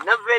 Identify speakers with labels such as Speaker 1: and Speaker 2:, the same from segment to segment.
Speaker 1: 90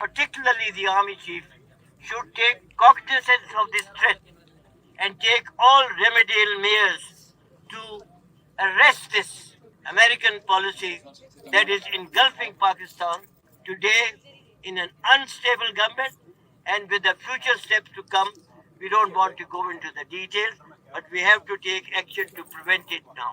Speaker 1: particularly the army chief, should take cognizance of this threat and take all remedial measures to arrest this American policy that is engulfing Pakistan today in an unstable government, and with the future steps to come. We don't want to go into the details, but we have to take action to prevent it now.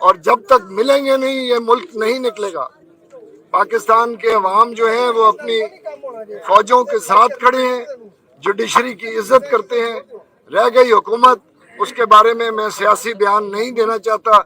Speaker 2: اور جب تک ملیں گے نہیں یہ ملک نہیں نکلے گا۔ پاکستان کے عوام جو ہیں وہ اپنی فوجوں کے ساتھ کھڑے ہیں، جوڈیشری کی عزت کرتے ہیں۔ رہ گئی حکومت، اس کے بارے میں سیاسی بیان نہیں دینا چاہتا،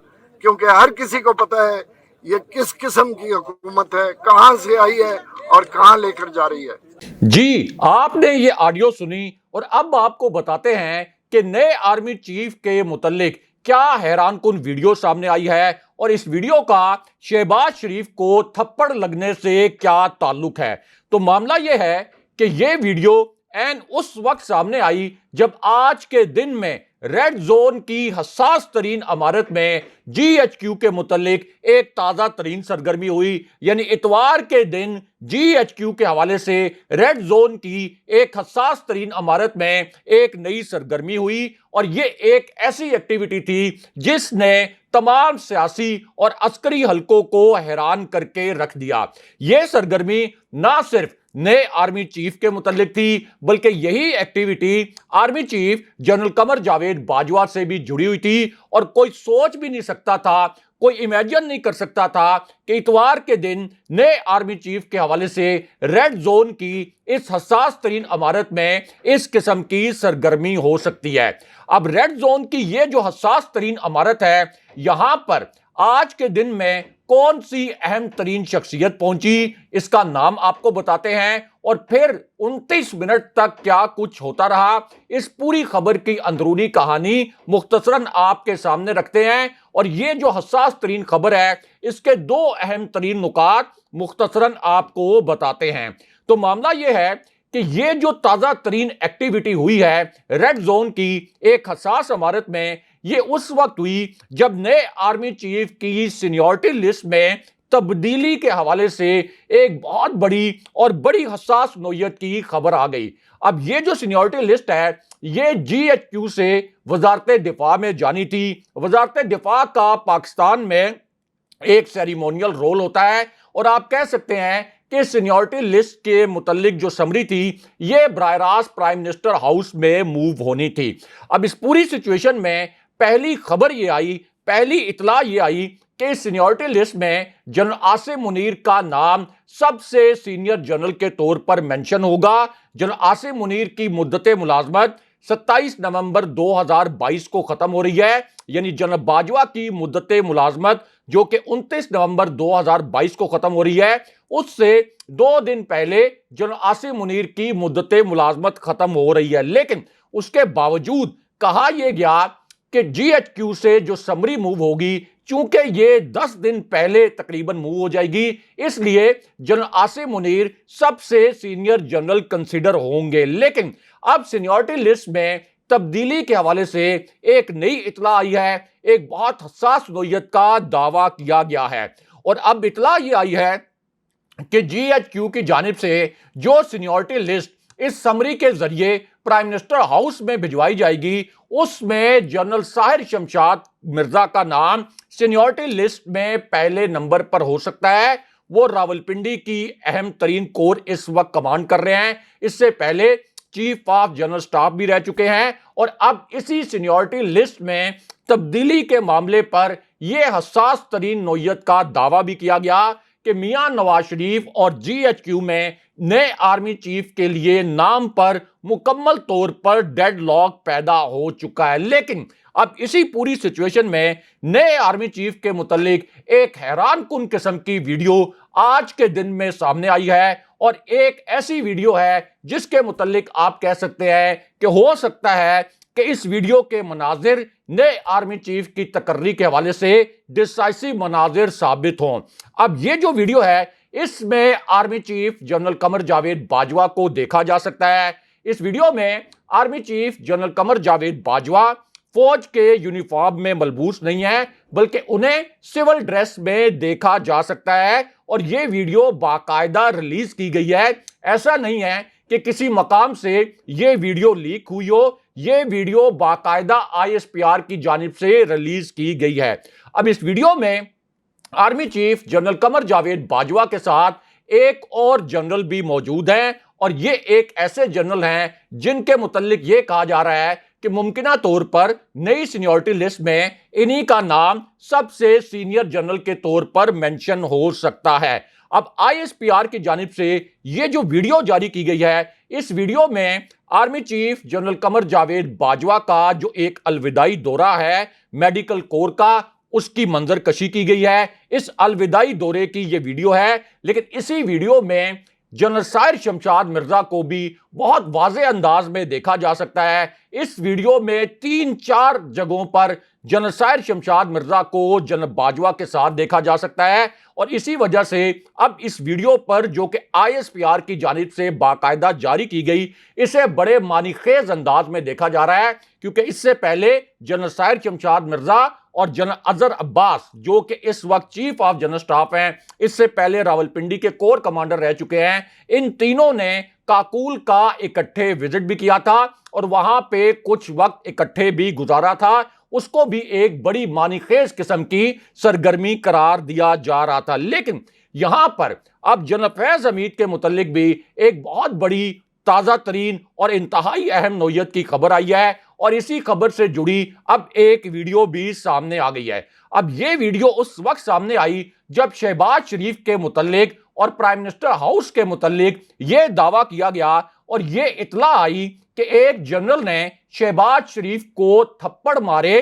Speaker 2: کیونکہ ہر کسی کو پتہ ہے یہ کس قسم کی حکومت ہے، کہاں سے آئی ہے اور کہاں لے کر جا رہی ہے۔
Speaker 3: جی آپ نے یہ آڈیو سنی، اور اب آپ کو بتاتے ہیں کہ نئے آرمی چیف کے متعلق کیا حیران کن ویڈیو سامنے آئی ہے، اور اس ویڈیو کا شہباز شریف کو تھپڑ لگنے سے کیا تعلق ہے۔ تو معاملہ یہ ہے کہ یہ ویڈیو این اس وقت سامنے آئی جب آج کے دن میں ریڈ زون کی حساس ترین عمارت میں جی ایچ کیو کے متعلق ایک تازہ ترین سرگرمی ہوئی، یعنی اتوار کے دن جی ایچ کیو کے حوالے سے ریڈ زون کی ایک حساس ترین عمارت میں ایک نئی سرگرمی ہوئی، اور یہ ایک ایسی ایکٹیویٹی تھی جس نے تمام سیاسی اور عسکری حلقوں کو حیران کر کے رکھ دیا۔ یہ سرگرمی نہ صرف نئے آرمی چیف کے متعلق تھی، بلکہ یہی activity army chief general Qamar Javed Bajwa سے بھی جڑی ہوئی تھی، اور کوئی سوچ بھی نہیں سکتا تھا، کوئی امیجن نہیں کر سکتا تھا کہ اتوار کے دن نئے آرمی چیف کے حوالے سے ریڈ زون کی اس حساس ترین عمارت میں اس قسم کی سرگرمی ہو سکتی ہے۔ اب ریڈ زون کی یہ جو حساس ترین عمارت ہے، یہاں پر آج کے دن میں کون سی اہم ترین شخصیت پہنچی، اس کا نام آپ کو بتاتے ہیں، اور پھر 29 منٹ تک کیا کچھ ہوتا رہا، اس پوری خبر کی اندرونی کہانی مختصراً آپ کے سامنے رکھتے ہیں، اور یہ جو حساس ترین خبر ہے اس کے دو اہم ترین نکات مختصراً آپ کو بتاتے ہیں۔ تو معاملہ یہ ہے کہ یہ جو تازہ ترین ایکٹیویٹی ہوئی ہے ریڈ زون کی ایک حساس عمارت میں، یہ اس وقت ہوئی جب نئے آرمی چیف کی سینیورٹی لسٹ میں تبدیلی کے حوالے سے ایک بہت بڑی اور بڑی حساس نوعیت کی خبر آ گئی۔ اب یہ جو سینیورٹی لسٹ ہے یہ جی ایچ کیو سے وزارت دفاع میں جانی تھی۔ وزارت دفاع کا پاکستان میں ایک سیریمونیل رول ہوتا ہے، اور آپ کہہ سکتے ہیں کہ سینیورٹی لسٹ کے متعلق جو سمری تھی یہ براہ راست پرائم منسٹر ہاؤس میں موو ہونی تھی۔ اب اس پوری سچویشن میں پہلی خبر یہ آئی، پہلی اطلاع یہ آئی کہ اس سینیورٹی لسٹ میں جنرل عاصم منیر کا نام سب سے سینئر جنرل کے طور پر مینشن ہوگا۔ جنرل عاصم منیر کی مدت ملازمت 27 نومبر 2022 کو ختم ہو رہی ہے، یعنی جنرل باجوہ کی مدت ملازمت جو کہ 29 نومبر 2022 کو ختم ہو رہی ہے، اس سے 2 دن پہلے جنرل عاصم منیر کی مدت ملازمت ختم ہو رہی ہے۔ لیکن اس کے باوجود کہا یہ گیا کہ جی ایچ کیو سے جو سمری موو ہوگی، چونکہ یہ 10 دن پہلے تقریباً موو ہو جائے گی، اس لیے جنرل عاصم منیر سب سے سینئر جنرل کنسیڈر ہوں گے۔ لیکن اب سینیورٹی لسٹ میں تبدیلی کے حوالے سے ایک نئی اطلاع آئی ہے، ایک بہت حساس نوعیت کا دعویٰ کیا گیا ہے، اور اب اطلاع یہ آئی ہے کہ جی ایچ کیو کی جانب سے جو سینیورٹی لسٹ اس سمری کے ذریعے پرائم منسٹر ہاؤس میں بھجوائی جائے گی، اس میں جنرل ساحر شمشاد مرزا کا نام سینیورٹی لسٹ میں پہلے نمبر پر ہو سکتا ہے۔ وہ راولپنڈی کی اہم ترین کور اس وقت کمانڈ کر رہے ہیں، اس سے پہلے چیف آف جنرل سٹاف بھی رہ چکے ہیں، اور اب اسی سینیورٹی لسٹ میں تبدیلی کے معاملے پر یہ حساس ترین نوعیت کا دعویٰ بھی کیا گیا کہ میاں نواز شریف اور جی ایچ کیو میں نئے آرمی چیف کے لیے نام پر مکمل طور پر ڈیڈ لاک پیدا ہو چکا ہے۔ لیکن اب اسی پوری سچویشن میں نئے آرمی چیف کے متعلق ایک حیران کن قسم کی ویڈیو آج کے دن میں سامنے آئی ہے، اور ایک ایسی ویڈیو ہے جس کے متعلق آپ کہہ سکتے ہیں کہ ہو سکتا ہے کہ اس ویڈیو کے مناظر نئے آرمی چیف کی تقرری کے حوالے سے ڈیسائسو مناظر ثابت ہوں۔ اب یہ جو ویڈیو ہے اس میں army chief general Qamar Javed Bajwa کو دیکھا جا سکتا ہے۔ اس ویڈیو میں army chief general Qamar Javed Bajwa فوج کے یونیفارم میں ملبوس نہیں ہے، بلکہ انہیں سول ڈریس میں دیکھا جا سکتا ہے، اور یہ ویڈیو باقاعدہ ریلیز کی گئی ہے۔ ایسا نہیں ہے کہ کسی مقام سے یہ ویڈیو لیک ہوئی ہو، یہ ویڈیو باقاعدہ آئی ایس پی آر کی جانب سے ریلیز کی گئی ہے۔ اب اس ویڈیو میں army chief general Qamar Javed Bajwa کے ساتھ ایک اور جنرل بھی موجود ہیں، اور یہ ایک ایسے جنرل ہیں جن کے متعلق یہ کہا جا رہا ہے کہ ممکنہ طور پر نئی سینیورٹی لسٹ میں انہی کا نام سب سے سینئر جنرل کے طور پر مینشن ہو سکتا ہے۔ اب ISPR کی جانب سے یہ جو ویڈیو جاری کی گئی ہے، اس ویڈیو میں army chief general Qamar Javed Bajwa کا جو ایک الوداعی دورہ ہے میڈیکل کور کا، اس کی منظر کشی کی گئی ہے۔ اس الوداعی دورے کی یہ ویڈیو ہے، لیکن اسی ویڈیو میں جنرل ساحر شمشاد مرزا کو بھی بہت واضح انداز میں دیکھا جا سکتا ہے۔ اس ویڈیو میں 3-4 جگہوں پر جنرل ساحر شمشاد مرزا کو جنرل باجوہ کے ساتھ دیکھا جا سکتا ہے، اور اسی وجہ سے اب اس ویڈیو پر جو کہ ISPR کی جانب سے باقاعدہ جاری کی گئی، اسے بڑے معنی خیز انداز میں دیکھا جا رہا ہے، کیونکہ اس سے پہلے جنرل ساحر شمشاد مرزا اور جنرل اظہر عباس جو کہ اس وقت چیف آف جنرل سٹاف ہیں، اس سے پہلے راولپنڈی کے کور کمانڈر رہ چکے ہیں، ان تینوں نے کاکول کا اکٹھے وزٹ بھی کیا تھا اور وہاں پہ کچھ وقت اکٹھے بھی گزارا تھا۔ اس کو بھی ایک بڑی معنی خیز قسم کی سرگرمی قرار دیا جا رہا تھا۔ لیکن یہاں پر اب جنرل فیض حمید کے متعلق بھی ایک بہت بڑی تازہ ترین اور انتہائی اہم نوعیت کی خبر آئی ہے، اور اسی خبر سے جڑی اب ایک ویڈیو بھی سامنے آ گئی ہے۔ اب یہ ویڈیو اس وقت سامنے آئی جب شہباز شریف کے متعلق اور پرائم منسٹر ہاؤس کے متعلق یہ دعویٰ کیا گیا اور یہ اطلاع آئی کہ ایک جنرل نے شہباز شریف کو تھپڑ مارے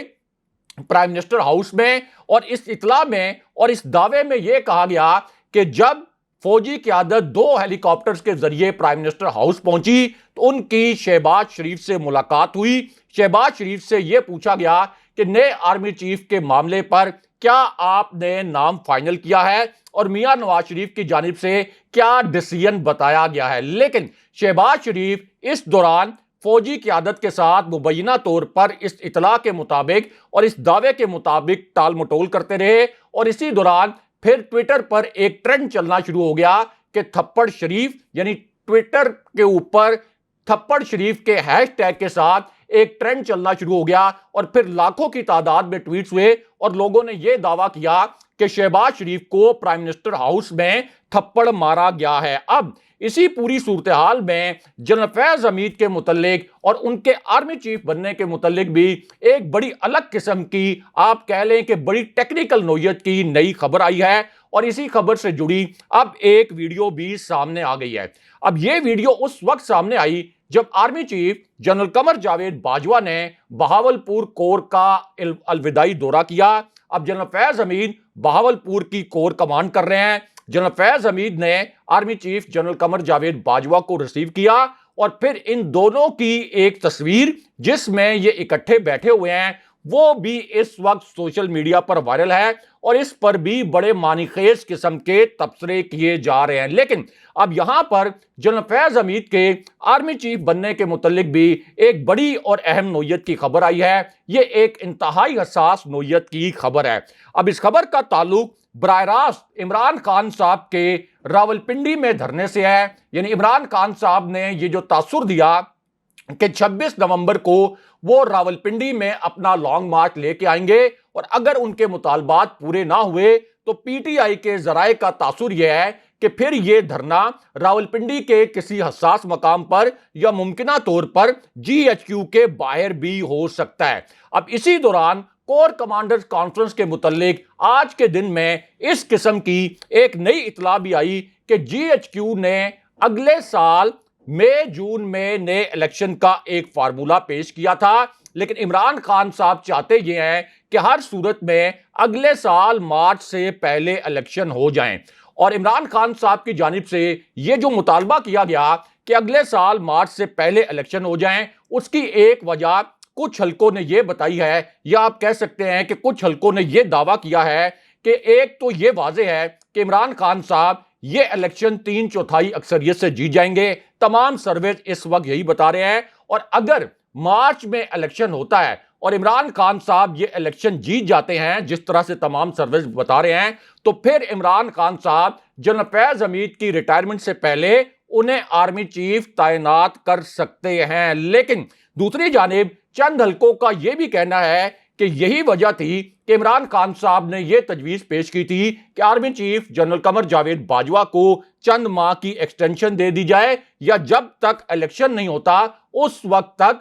Speaker 3: پرائم منسٹر ہاؤس میں، اور اس اطلاع میں اور اس دعوے میں یہ کہا گیا کہ جب فوجی قیادت 2 ہیلی کاپٹرز کے ذریعے پرائم منسٹر ہاؤس پہنچی تو ان کی شہباز شریف سے ملاقات ہوئی۔ شہباز شریف سے یہ پوچھا گیا کہ نئے آرمی چیف کے معاملے پر کیا آپ نے نام فائنل کیا ہے اور میاں نواز شریف کی جانب سے کیا ڈیسیژن بتایا گیا ہے، لیکن شہباز شریف اس دوران فوجی قیادت کے ساتھ مبینہ طور پر اس اطلاع کے مطابق اور اس دعوے کے مطابق ٹال مٹول کرتے رہے، اور اسی دوران پھر ٹویٹر پر ایک ٹرینڈ چلنا شروع ہو گیا کہ تھپڑ شریف، یعنی ٹویٹر کے اوپر تھپڑ شریف کے ہیش ٹیگ کے ساتھ ایک ٹرینڈ چلنا شروع ہو گیا، اور پھر لاکھوں کی تعداد میں ٹویٹس ہوئے اور لوگوں نے یہ دعویٰ کیا کہ شہباز شریف کو پرائم منسٹر ہاؤس میں تھپڑ مارا گیا ہے۔ اب اسی پوری صورتحال میں جنرل فیض حمید کے متعلق اور ان کے آرمی چیف بننے کے متعلق بھی ایک بڑی الگ قسم کی، آپ کہہ لیں کہ بڑی ٹیکنیکل نوعیت کی نئی خبر آئی ہے، اور اسی خبر سے جڑی اب ایک ویڈیو بھی سامنے آ گئی ہے۔ اب یہ ویڈیو اس وقت سامنے آئی جب army chief general Qamar Javed Bajwa نے بہاولپور کور کا الوداعی دورہ کیا۔ اب جنرل فیض حمید بہاولپور کی کور کمانڈ کر رہے ہیں۔ جنرل فیض حمید نے army chief general Qamar Javed Bajwa کو ریسیو کیا، اور پھر ان دونوں کی ایک تصویر جس میں یہ اکٹھے بیٹھے ہوئے ہیں وہ بھی اس وقت سوشل میڈیا پر وائرل ہے، اور اس پر بھی بڑے معنی خیز قسم کے تبصرے کیے جا رہے ہیں۔ لیکن اب یہاں پر جنرل فیض حمید کے آرمی چیف بننے کے متعلق بھی ایک بڑی اور اہم نوعیت کی خبر آئی ہے۔ یہ ایک انتہائی حساس نوعیت کی خبر ہے۔ اب اس خبر کا تعلق براہ راست عمران خان صاحب کے راولپنڈی میں دھرنے سے ہے، یعنی عمران خان صاحب نے یہ جو تاثر دیا کہ 26 نومبر کو وہ راولپنڈی میں اپنا لانگ مارچ لے کے آئیں گے، اور اگر ان کے مطالبات پورے نہ ہوئے تو PTI کے ذرائع کا تاثر یہ ہے کہ پھر یہ دھرنا راولپنڈی کے کسی حساس مقام پر یا ممکنہ طور پر GHQ کے باہر بھی ہو سکتا ہے۔ اب اسی دوران کور کمانڈرز کانفرنس کے متعلق آج کے دن میں اس قسم کی ایک نئی اطلاع بھی آئی کہ GHQ نے اگلے سال مئی جون میں نئے الیکشن کا ایک فارمولہ پیش کیا تھا، لیکن عمران خان صاحب چاہتے یہ ہیں کہ ہر صورت میں اگلے سال مارچ سے پہلے الیکشن ہو جائیں، اور عمران خان صاحب کی جانب سے یہ جو مطالبہ کیا گیا کہ اگلے سال مارچ سے پہلے الیکشن ہو جائیں، اس کی ایک وجہ کچھ حلقوں نے یہ بتائی ہے، یا آپ کہہ سکتے ہیں کہ کچھ حلقوں نے یہ دعویٰ کیا ہے کہ ایک تو یہ واضح ہے کہ عمران خان صاحب یہ الیکشن 3/4 اکثریت سے جیت جائیں گے۔ تمام سرویز اس وقت یہی بتا رہے ہیں، اور اگر مارچ میں الیکشن ہوتا ہے اور عمران خان صاحب یہ الیکشن جیت جاتے ہیں جس طرح سے تمام سرویز بتا رہے ہیں، تو پھر عمران خان صاحب جنرل فیض حمید کی ریٹائرمنٹ سے پہلے انہیں آرمی چیف تعینات کر سکتے ہیں۔ لیکن دوسری جانب چند حلقوں کا یہ بھی کہنا ہے کہ یہی وجہ تھی کہ عمران خان صاحب نے یہ تجویز پیش کی تھی کہ army chief general Qamar Javed Bajwa کو چند ماہ کی ایکسٹینشن دے دی جائے، یا جب تک الیکشن نہیں ہوتا اس وقت تک